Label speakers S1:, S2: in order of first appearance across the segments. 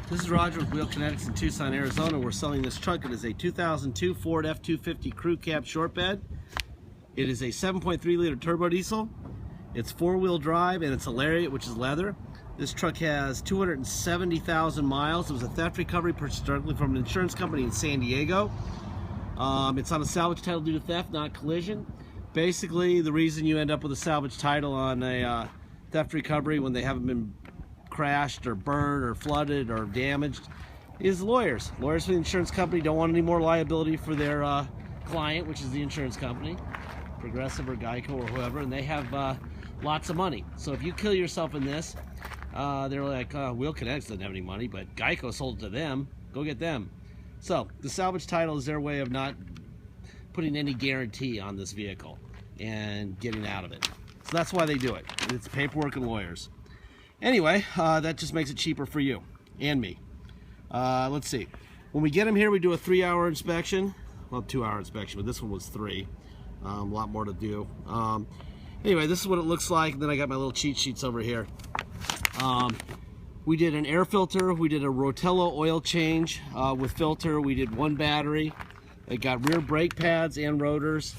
S1: This is Roger with Wheel Kinetics in Tucson, Arizona. We're selling this truck. It is a 2002 Ford F250 crew cab short bed. It is a 7.3 liter turbo diesel. It's four-wheel drive and it's a Lariat, which is leather. This truck has 270,000 miles. It was a theft recovery purchased directly from an insurance company in San Diego. It's on a salvage title due to theft, not collision. Basically, the reason you end up with a salvage title on a theft recovery when they haven't been crashed or burned or flooded or damaged is lawyers. Lawyers for the insurance company don't want any more liability for their client, which is the insurance company, Progressive or Geico or whoever, and they have lots of money. So if you kill yourself in this, they're like, Wheel Kinetics doesn't have any money, but Geico sold it to them. Go get them. So the salvage title is their way of not putting any guarantee on this vehicle and getting out of it. So that's why they do it. It's paperwork and lawyers. Anyway, that just makes it cheaper for you and me. Let's see. When we get them here, we do a 3-hour inspection. Well, 2-hour inspection, but this one was 3. A lot more to do. Anyway, this is what it looks like. And then I got my little cheat sheets over here. We did an air filter. We did a Rotello oil change with filter. We did 1 battery. It got rear brake pads and rotors.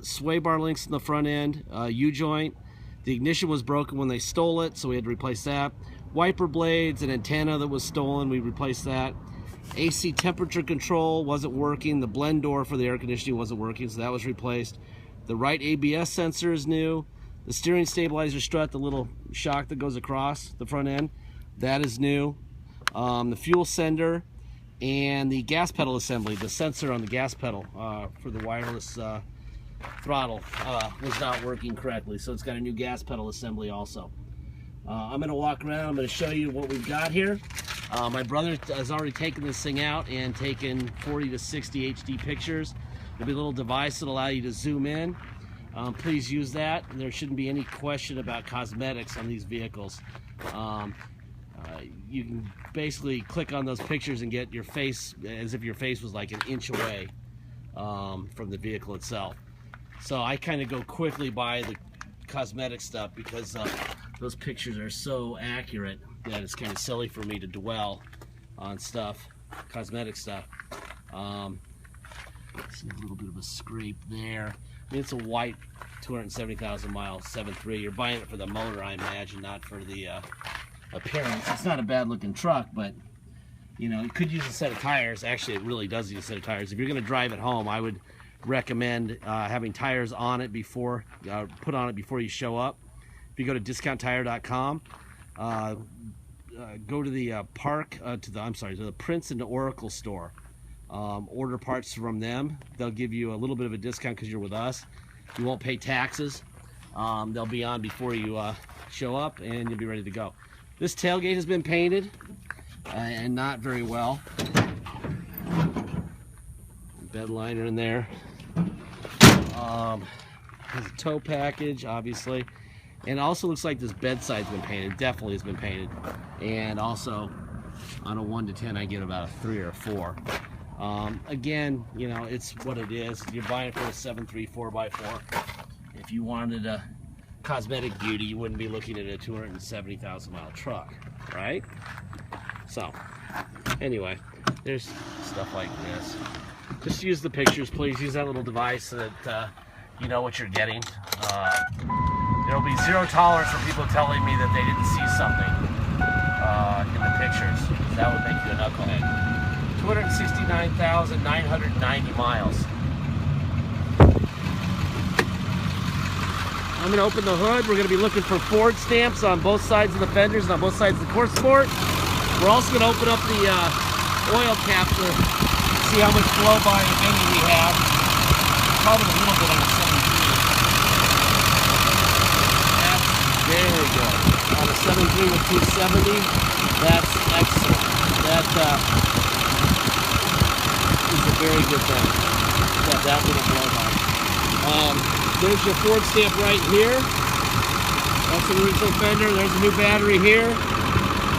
S1: Sway bar links in the front end. U-joint. The ignition was broken when they stole it, so we had to replace that. Wiper blades, an antenna that was stolen, we replaced that. AC temperature control wasn't working. The blend door for the air conditioning wasn't working, so that was replaced. The right ABS sensor is new. The steering stabilizer strut, the little shock that goes across the front end, that is new. The fuel sender and the gas pedal assembly, the sensor on the gas pedal for the wireless throttle was not working correctly, so it's got a new gas pedal assembly also. I'm going to walk around. I'm going to show you what we've got here. My brother has already taken this thing out and taken 40 to 60 HD pictures. There'll be a little device that'll allow you to zoom in. Please use that. There shouldn't be any question about cosmetics on these vehicles. You can basically click on those pictures and get your face as if your face was like an inch away from the vehicle itself. So I kind of go quickly by the cosmetic stuff because those pictures are so accurate that it's kind of silly for me to dwell on stuff, cosmetic stuff. See a little bit of a scrape there. I mean, it's a white 270,000 mile 7.3. You're buying it for the motor, I imagine, not for the appearance. It's not a bad looking truck, but you know, it could use a set of tires. Actually, it really does use a set of tires. If you're going to drive it home, I would recommend having tires on it before put on it before you show up. If you go to discounttire.com, go to the to the Prince and Oracle store. Order parts from them. They'll give you a little bit of a discount because you're with us. You won't pay taxes. They'll be on before you show up, and you'll be ready to go. This tailgate has been painted and not very well. Bed liner in there. Has a tow package, obviously, and also looks like this bedside's been painted. Definitely has been painted. And also, on a 1 to 10, I get about a 3 or a 4. Again, you know, it's what it is. You're buying it for a 7.3 4x4. If you wanted a cosmetic beauty, you wouldn't be looking at a 270,000 mile truck, right? So, anyway, there's stuff like this. Just use the pictures, please. Use that little device so that you know what you're getting. There'll be 0 tolerance for people telling me that they didn't see something in the pictures. That would make you a knucklehead. 269,990 miles. I'm going to open the hood. We're going to be looking for Ford stamps on both sides of the fenders and on both sides of the core support. We're also going to open up the oil cap to see how much flow by, if any, we have. Probably a little bit on a 7.3. That's very good. On a 7.3 with 270, that's excellent. That is a very good thing. That little blow by. There's your Ford stamp right here. That's the original fender. There's a new battery here.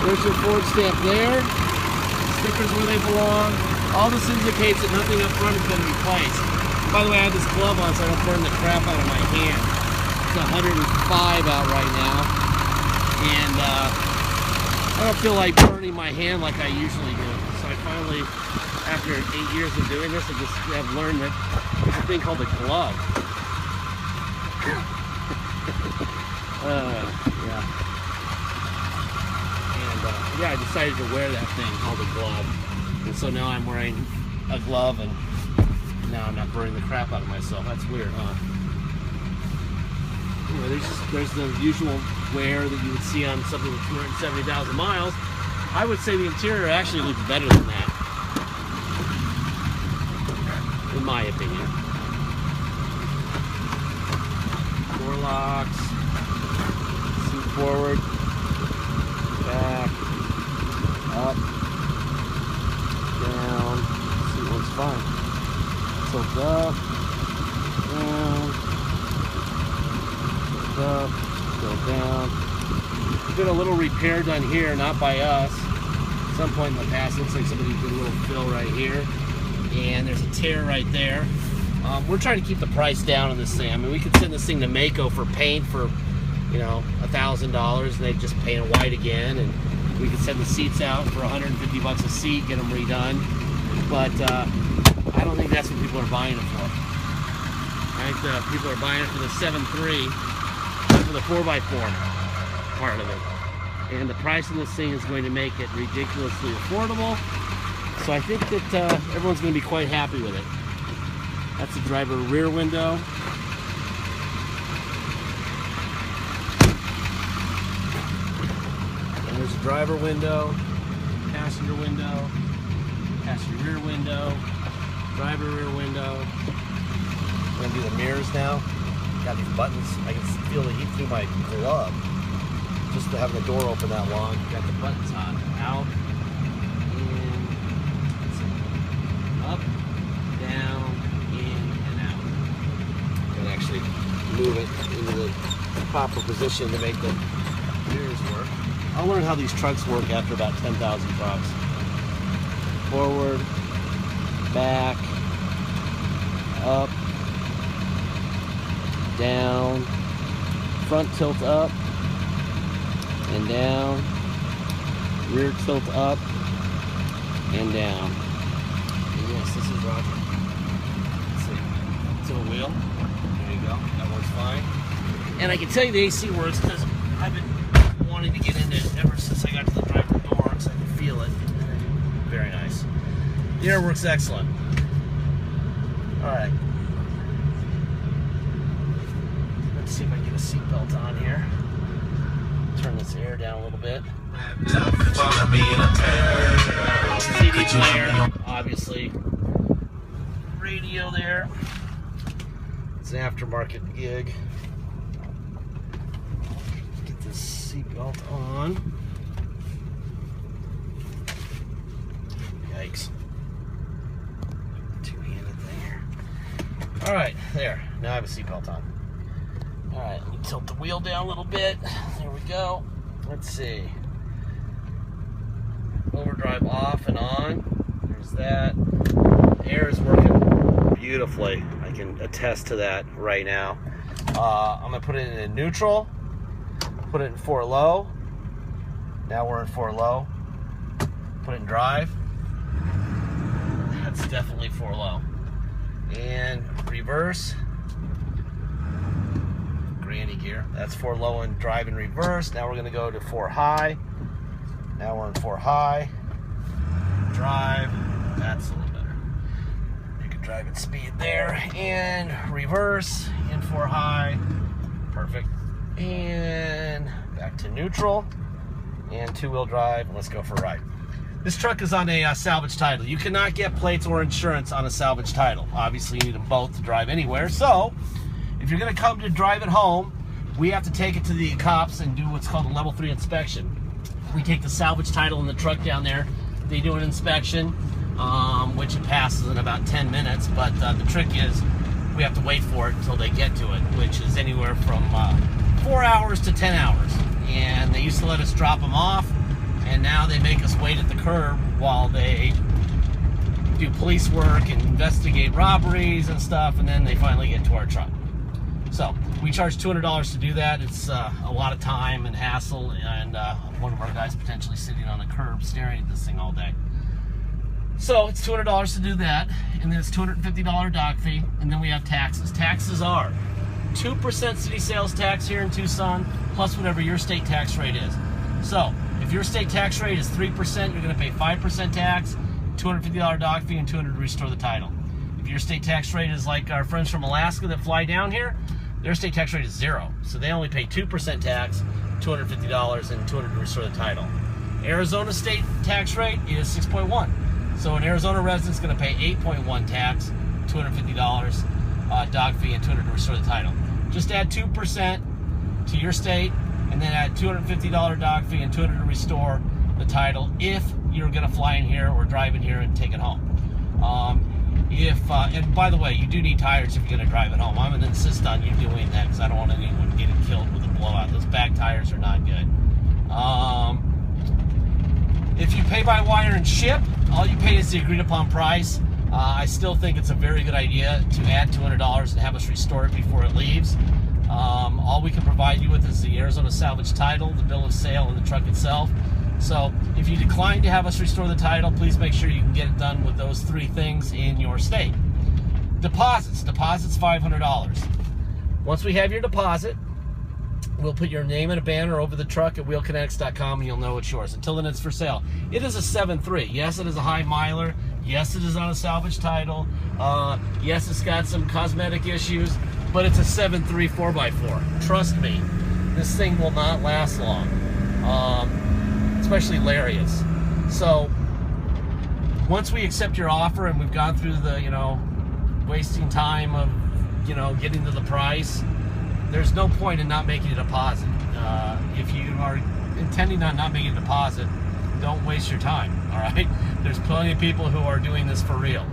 S1: There's your Ford stamp there. Stickers where they belong. All this indicates that nothing up front has been replaced. By the way, I have this glove on so I don't burn the crap out of my hand. It's 105 out right now. And don't feel like burning my hand like I usually do. So I finally, after 8 years of doing this, I just have learned that there's a thing called a glove. Yeah. And yeah, I decided to wear that thing called a glove. And so now I'm wearing a glove, and now I'm not burning the crap out of myself. That's weird, huh? Anyway, there's the usual wear that you would see on something with 270,000 miles. I would say the interior actually looks better than that, in my opinion. Door locks, seat forward, back, up, down. Seat one's fine. Tilt up, down, tilt up, go down. There's been a little repair done here, not by us. At some point in the past, it looks like somebody did a little fill right here, and there's a tear right there. We're trying to keep the price down on this thing. I mean, we could send this thing to Mako for paint for, you know, $1,000, and they'd just paint it white again, and we could send the seats out for 150 bucks a seat, get them redone. But I don't think that's what people are buying it for. I think people are buying it for the 7.3, for the 4x4 part of it. And the price of this thing is going to make it ridiculously affordable. So I think that everyone's going to be quite happy with it. That's the driver rear window. And there's a driver window, passenger window, passenger rear window, driver rear window. I'm going to do the mirrors now. Got these buttons. I can feel the heat through my glove. Just to having the door open that long. Got the buttons on. Out. In. Up. Down. In and out. And actually move it into the proper position to make the mirrors work. I'll learn how these trucks work after about 10,000 trucks. Forward. Back. Up. Down, front tilt up and down, rear tilt up and down. And yes, this is Roger. Let's see. To the wheel. There you go. That works fine. And I can tell you the AC works because I've been wanting to get into it ever since I got to the driver door, so I can feel it. Very nice. The air works excellent. All right. See if I can get a seatbelt on here. Turn this air down a little bit. CD player, obviously. Radio there. It's an aftermarket gig. Get this seatbelt on. Yikes. Two-handed thing here. All right, there. Now I have a seatbelt on. Alright, let me tilt the wheel down a little bit. There we go. Let's see. Overdrive off and on. There's that. The air is working beautifully. I can attest to that right now. I'm going to put it in neutral. Put it in 4 low. Now we're in 4 low. Put it in drive. That's definitely 4 low. And reverse. Granny gear. That's 4 low and drive in reverse. Now we're going to go to 4 high. Now we're in 4 high. Drive. That's a little better. You can drive at speed there. And reverse in 4 high. Perfect. And back to neutral. And 2-wheel drive. Let's go for a ride. This truck is on a salvage title. You cannot get plates or insurance on a salvage title. Obviously, you need them both to drive anywhere. So, if you're going to come to drive it home, we have to take it to the cops and do what's called a level 3 inspection. We take the salvage title in the truck down there. They do an inspection, which it passes in about 10 minutes. But the trick is we have to wait for it until they get to it, which is anywhere from 4 hours to 10 hours. And they used to let us drop them off, and now they make us wait at the curb while they do police work and investigate robberies and stuff, and then they finally get to our truck. So we charge $200 to do that. It's a lot of time and hassle, and one of our guys potentially sitting on a curb staring at this thing all day. So it's $200 to do that, and then it's $250 dock fee, and then we have taxes. Taxes are 2% city sales tax here in Tucson, plus whatever your state tax rate is. So if your state tax rate is 3%, you're going to pay 5% tax, $250 dock fee, and $200 to restore the title. If your state tax rate is like our friends from Alaska that fly down here, their state tax rate is 0. So they only pay 2% tax, $250, and $200 to restore the title. Arizona state tax rate is 6.1. So an Arizona resident's going to pay 8.1 tax, $250 dock fee, and $200 to restore the title. Just add 2% to your state, and then add $250 dock fee and $200 to restore the title if you're going to fly in here or drive in here and take it home. And by the way, you do need tires if you're going to drive it home. I'm going to insist on you doing that because I don't want anyone getting killed with a blowout. Those back tires are not good. If you pay by wire and ship, all you pay is the agreed upon price. I still think it's a very good idea to add $200 and have us restore it before it leaves. All we can provide you with is the Arizona salvage title, the bill of sale, and the truck itself. So if you decline to have us restore the title, please make sure you can get it done with those 3 things in your state. Deposits $500. Once we have your deposit, we'll put your name and a banner over the truck at wheelkinetics.com, and you'll know it's yours. Until then, it's for sale. It is a 7.3. Yes, it is a high miler. Yes, it is on a salvage title. Yes, it's got some cosmetic issues, but it's a 7.3 4x4. Trust me, this thing will not last long, especially lariats. So once we accept your offer and we've gone through the, wasting time of, getting to the price, there's no point in not making a deposit. If you are intending on not making a deposit, don't waste your time, all right? There's plenty of people who are doing this for real.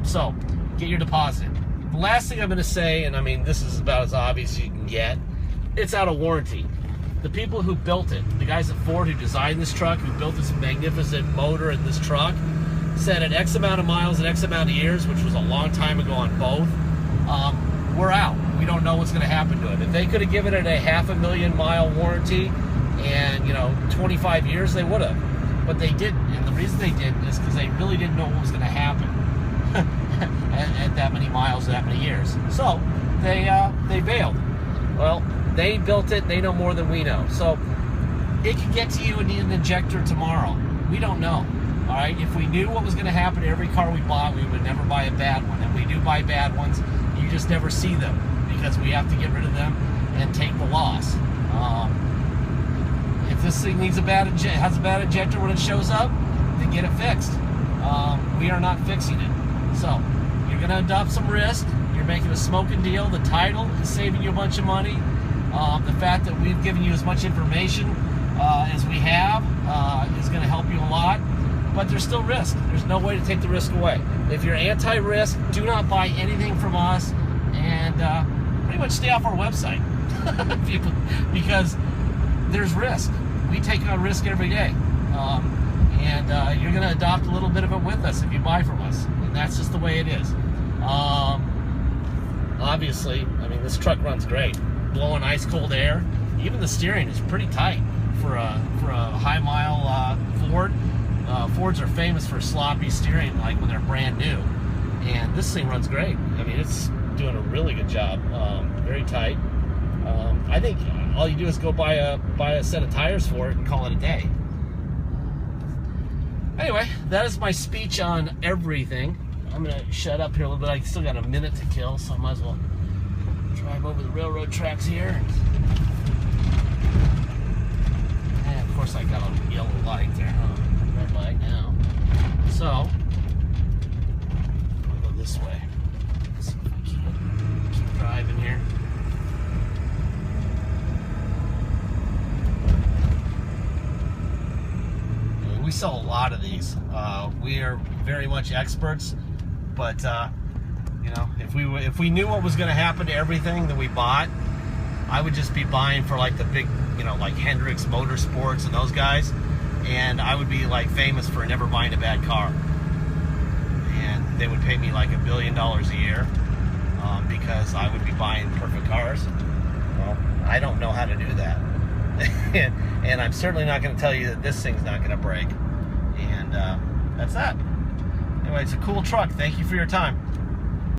S1: So get your deposit. The last thing I'm going to say, and I mean, this is about as obvious as you can get, it's out of warranty. The people who built it, the guys at Ford who designed this truck, who built this magnificent motor in this truck, said at X amount of miles and X amount of years, which was a long time ago on both, we're out. We don't know what's going to happen to it. If they could have given it a 500,000 mile warranty and 25 years, they would have, but they didn't. And the reason they didn't is because they really didn't know what was going to happen at that many miles, that many years. So they bailed. Well, they built it. They know more than we know. So it could get to you and need an injector tomorrow. We don't know. All right. If we knew what was going to happen to every car we bought, we would never buy a bad one. And we do buy bad ones. You just never see them because we have to get rid of them and take the loss. If this thing needs has a bad injector when it shows up, then get it fixed. We are not fixing it. So you're going to adopt some risk. You're making a smoking deal. The title is saving you a bunch of money. The fact that we've given you as much information as we have is going to help you a lot. But there's still risk. There's no way to take the risk away. If you're anti-risk, do not buy anything from us, and pretty much stay off our website because there's risk. We take on risk every day, and you're going to adopt a little bit of it with us if you buy from us, and that's just the way it is. Obviously, I mean, this truck runs great, blowing ice cold air. Even the steering is pretty tight for a high mile Ford. Fords are famous for sloppy steering, like when they're brand new, and this thing runs great. I mean, it's doing a really good job. Very tight. I think all you do is go buy a set of tires for it and call it a day. Anyway, that is my speech on everything. I'm gonna shut up here a little bit. I still got a minute to kill, so I might as well drive over the railroad tracks here. And of course, I got a yellow light there. Red light now. So I'll go this way. Let's see if I can keep driving here. We sell a lot of these. We are very much experts, but if we knew what was going to happen to everything that we bought, I would just be buying for like the big, like Hendrix Motorsports and those guys, and I would be like famous for never buying a bad car, and they would pay me like $1 billion a year. because I would be buying perfect cars. Well, I don't know how to do that. and I'm certainly not going to tell you that this thing's not going to break. And that's that. Anyway, it's a cool truck. Thank you for your time.